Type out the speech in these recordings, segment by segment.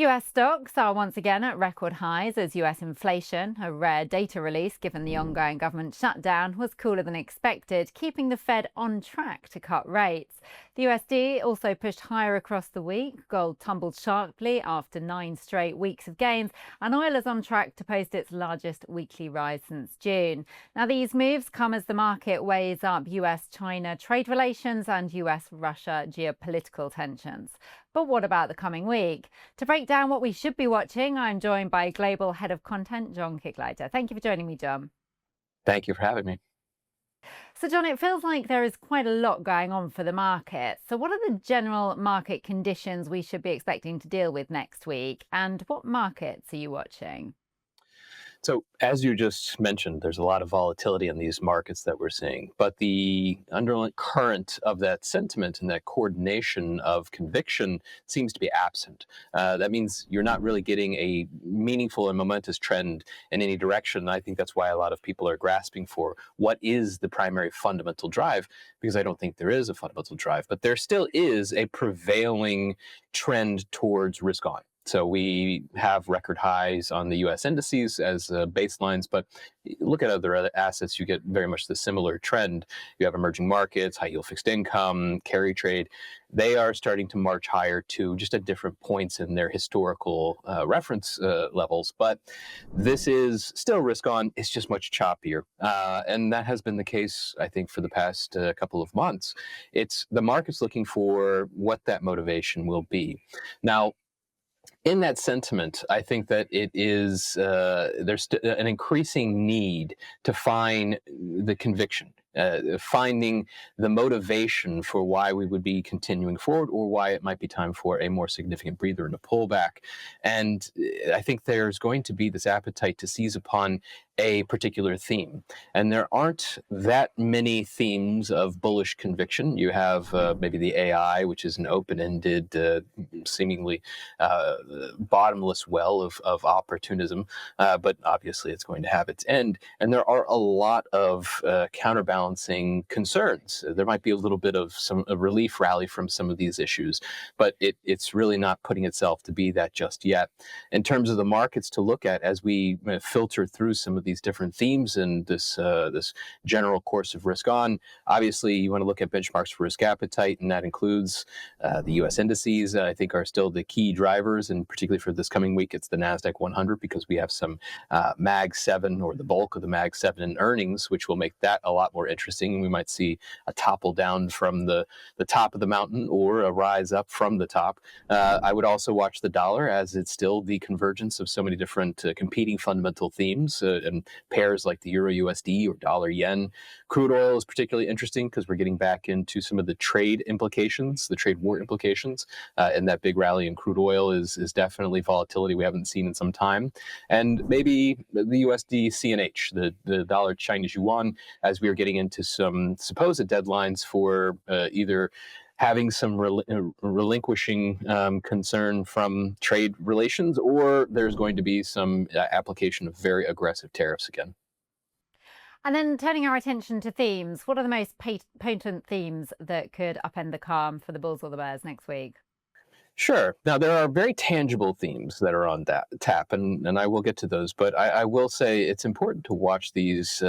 US stocks are once again at record highs as US inflation, a rare data release given the ongoing government shutdown, was cooler than expected, keeping the Fed on track to cut rates. The USD also pushed higher across the week. Gold tumbled sharply after 9 straight weeks of gains, and oil is on track to post its largest weekly rise since June. Now, these moves come as the market weighs up US-China trade relations and US-Russia geopolitical tensions. But what about the coming week? To break down what we should be watching, I'm joined by Global Head of Content, John Kicklighter. Thank you for joining me, John. Thank you for having me. So, John, it feels like there is quite a lot going on for the market. So what are the general market conditions we should be expecting to deal with next week? And what markets are you watching? So, as you just mentioned, there's a lot of volatility in these markets that we're seeing, but the underlying current of that sentiment and that coordination of conviction seems to be absent. That means you're not really getting a meaningful and momentous trend in any direction. I think that's why a lot of people are grasping for what is the primary fundamental drive, because I don't think there is a fundamental drive, but there still is a prevailing trend towards risk on. So we have record highs on the U.S. indices as baselines, but look at other assets, you get very much the similar trend. You have emerging markets, high yield fixed income, carry trade. They are starting to march higher to just at different points in their historical reference levels. But this is still risk on. It's just much choppier. And that has been the case, I think, for the past couple of months. It's the market's looking for what that motivation will be. Now, in that sentiment, I think that it is there's an increasing need to find the conviction, finding the motivation for why we would be continuing forward, or why it might be time for a more significant breather and a pullback. And I think there's going to be this appetite to seize upon a particular theme. And there aren't that many themes of bullish conviction. You have maybe the AI, which is an open-ended, seemingly bottomless well of opportunism, but obviously it's going to have its end. And there are a lot of counterbalancing concerns. There might be a little bit of a relief rally from some of these issues, but it's really not putting itself to be that just yet. In terms of the markets to look at as we filter through some of these different themes and this general course of risk on, obviously you want to look at benchmarks for risk appetite, and that includes the U.S. indices. I think are still the key drivers, and particularly for this coming week, it's the NASDAQ 100, because we have some Mag 7, or the bulk of the Mag 7 in earnings, which will make that a lot more interesting. We might see a topple down from the top of the mountain, or a rise up from the top. I would also watch the dollar, as it's still the convergence of so many different competing fundamental themes, and pairs like the Euro USD or dollar yen. Crude oil is particularly interesting because we're getting back into some of the trade implications, the trade war implications, and that big rally in crude oil is definitely volatility we haven't seen in some time. And maybe the USD CNH, the dollar Chinese yuan, as we are getting into some supposed deadlines for either having some relinquishing concern from trade relations, or there's going to be some application of very aggressive tariffs again. And then turning our attention to themes, what are the most potent themes that could upend the calm for the bulls or the bears next week? Sure. Now, there are very tangible themes that are on that tap, and I will get to those. But I will say it's important to watch these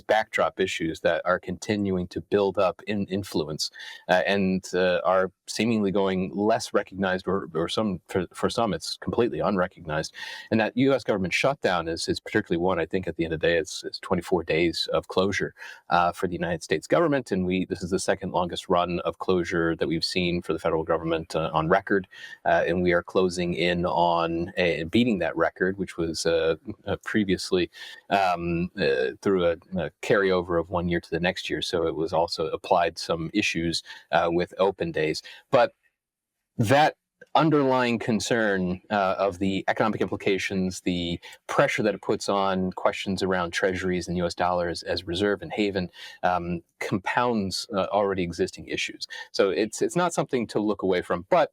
backdrop issues that are continuing to build up in influence, and are seemingly going less recognized, or for some it's completely unrecognized. And that U.S. government shutdown is particularly one. I think at the end of the day, it's 24 days of closure for the United States government, and this is the second longest run of closure that we've seen for the federal government on record. And we are closing in on beating that record, which was previously through a carryover of 1 year to the next year. So it was also applied some issues with open days. But that underlying concern of the economic implications, the pressure that it puts on questions around treasuries and U.S. dollars as reserve and haven, compounds already existing issues. So it's not something to look away from. But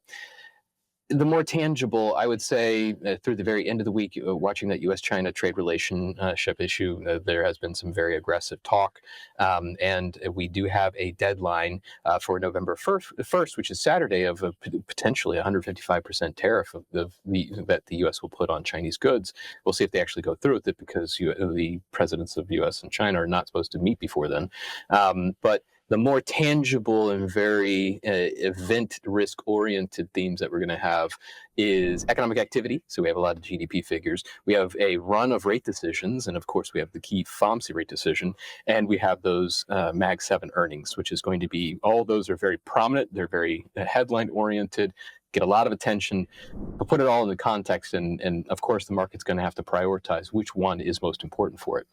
The more tangible, I would say, through the very end of the week, watching that U.S.-China trade relationship issue, there has been some very aggressive talk, and we do have a deadline for November 1st, which is Saturday, of a potentially 155% tariff that the U.S. will put on Chinese goods. We'll see if they actually go through with it, because the presidents of the U.S. and China are not supposed to meet before then. But the more tangible and very event risk oriented themes that we're going to have is economic activity. So we have a lot of GDP figures. We have a run of rate decisions. And of course, we have the key FOMC rate decision. And we have those Mag 7 earnings, which is going to be, all those are very prominent. They're very headline oriented, get a lot of attention, but put it all in the context. And of course, the market's going to have to prioritize which one is most important for it.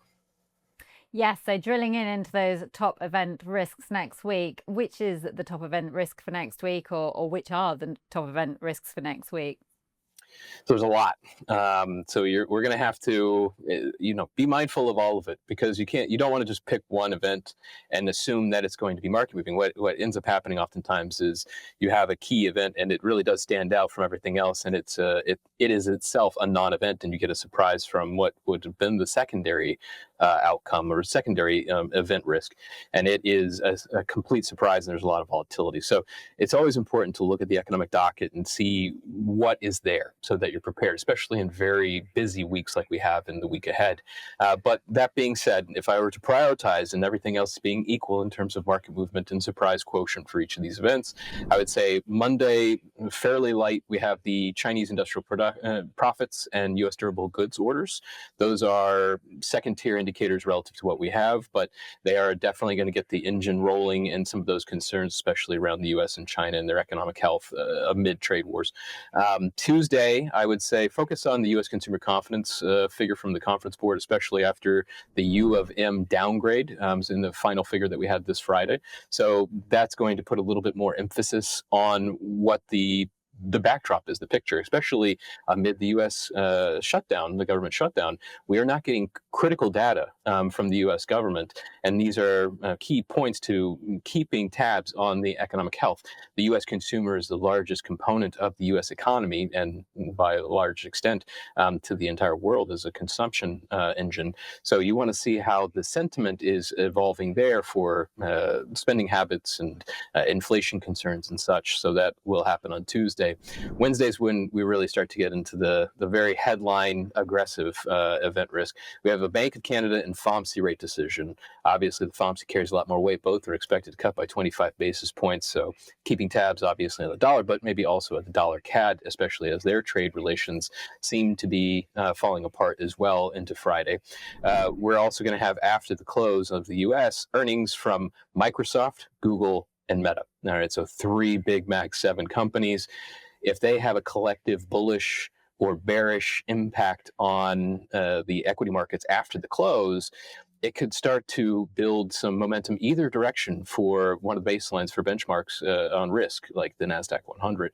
Yes, so drilling into those top event risks next week, which is the top event risk for next week, or which are the top event risks for next week? So there's a lot. So we're going to have to, be mindful of all of it, because you don't want to just pick one event and assume that it's going to be market moving. What ends up happening oftentimes is you have a key event and it really does stand out from everything else, and it is itself a non-event, and you get a surprise from what would have been the secondary outcome or secondary event risk, and it is a complete surprise, and there's a lot of volatility. So it's always important to look at the economic docket and see what is there, so that you're prepared, especially in very busy weeks like we have in the week ahead. But that being said, if I were to prioritize, and everything else being equal in terms of market movement and surprise quotient for each of these events, I would say Monday, fairly light. We have the Chinese industrial profits and U.S. durable goods orders. Those are second-tier indicators relative to what we have, but they are definitely going to get the engine rolling in some of those concerns, especially around the U.S. and China and their economic health amid trade wars. Tuesday, I would say focus on the U.S. consumer confidence figure from the conference board, especially after the U of M downgrade in the final figure that we had this Friday. So that's going to put a little bit more emphasis on what the backdrop is, the picture, especially amid the U.S. shutdown, the government shutdown. We are not getting critical data from the U.S. government, and these are key points to keeping tabs on the economic health. The U.S. consumer is the largest component of the U.S. economy, and by a large extent to the entire world as a consumption engine. So you want to see how the sentiment is evolving there for spending habits and inflation concerns and such. So that will happen on Tuesday. Wednesday's when we really start to get into the very headline aggressive event risk. We have a Bank of Canada and FOMC rate decision. Obviously, the FOMC carries a lot more weight. Both are expected to cut by 25 basis points. So keeping tabs, obviously, on the dollar, but maybe also at the dollar CAD, especially as their trade relations seem to be falling apart as well into Friday. We're also going to have, after the close of the U.S., earnings from Microsoft, Google, and Meta. All right, so three big Mag 7 companies. If they have a collective bullish or bearish impact on the equity markets after the close, it could start to build some momentum either direction for one of the baselines for benchmarks on risk, like the NASDAQ 100.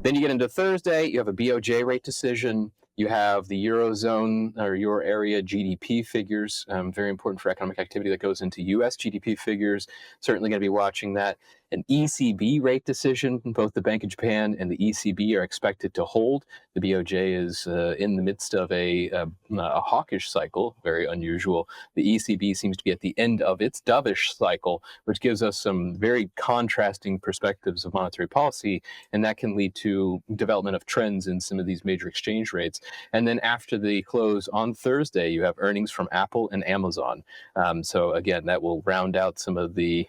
Then you get into Thursday, you have a BOJ rate decision. You have the Eurozone or Euro area GDP figures, very important for economic activity that goes into U.S. GDP figures. Certainly going to be watching that. An ECB rate decision. Both the Bank of Japan and the ECB are expected to hold. The BOJ is in the midst of a hawkish cycle, very unusual. The ECB seems to be at the end of its dovish cycle, which gives us some very contrasting perspectives of monetary policy, and that can lead to development of trends in some of these major exchange rates. And then after the close on Thursday, you have earnings from Apple and Amazon. So again, that will round out some of the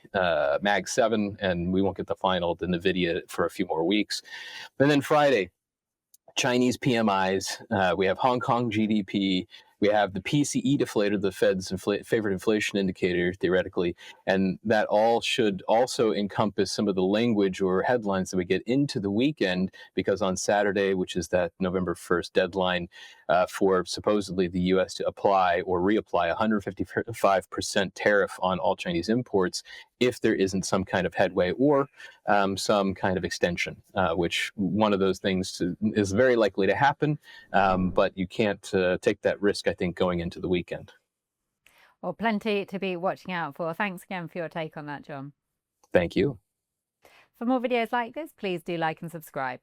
Mag 7, and we won't get the final, the NVIDIA, for a few more weeks. And then Friday, Chinese PMIs. We have Hong Kong GDP. We have the PCE deflator, the Fed's favorite inflation indicator, theoretically, and that all should also encompass some of the language or headlines that we get into the weekend, because on Saturday, which is that November 1st deadline for supposedly the U.S. to apply or reapply 155% tariff on all Chinese imports if there isn't some kind of headway or some kind of extension, which one of those things is very likely to happen, but you can't take that risk, I think, going into the weekend. Well, plenty to be watching out for. Thanks again for your take on that, John. Thank you. For more videos like this, please do like and subscribe.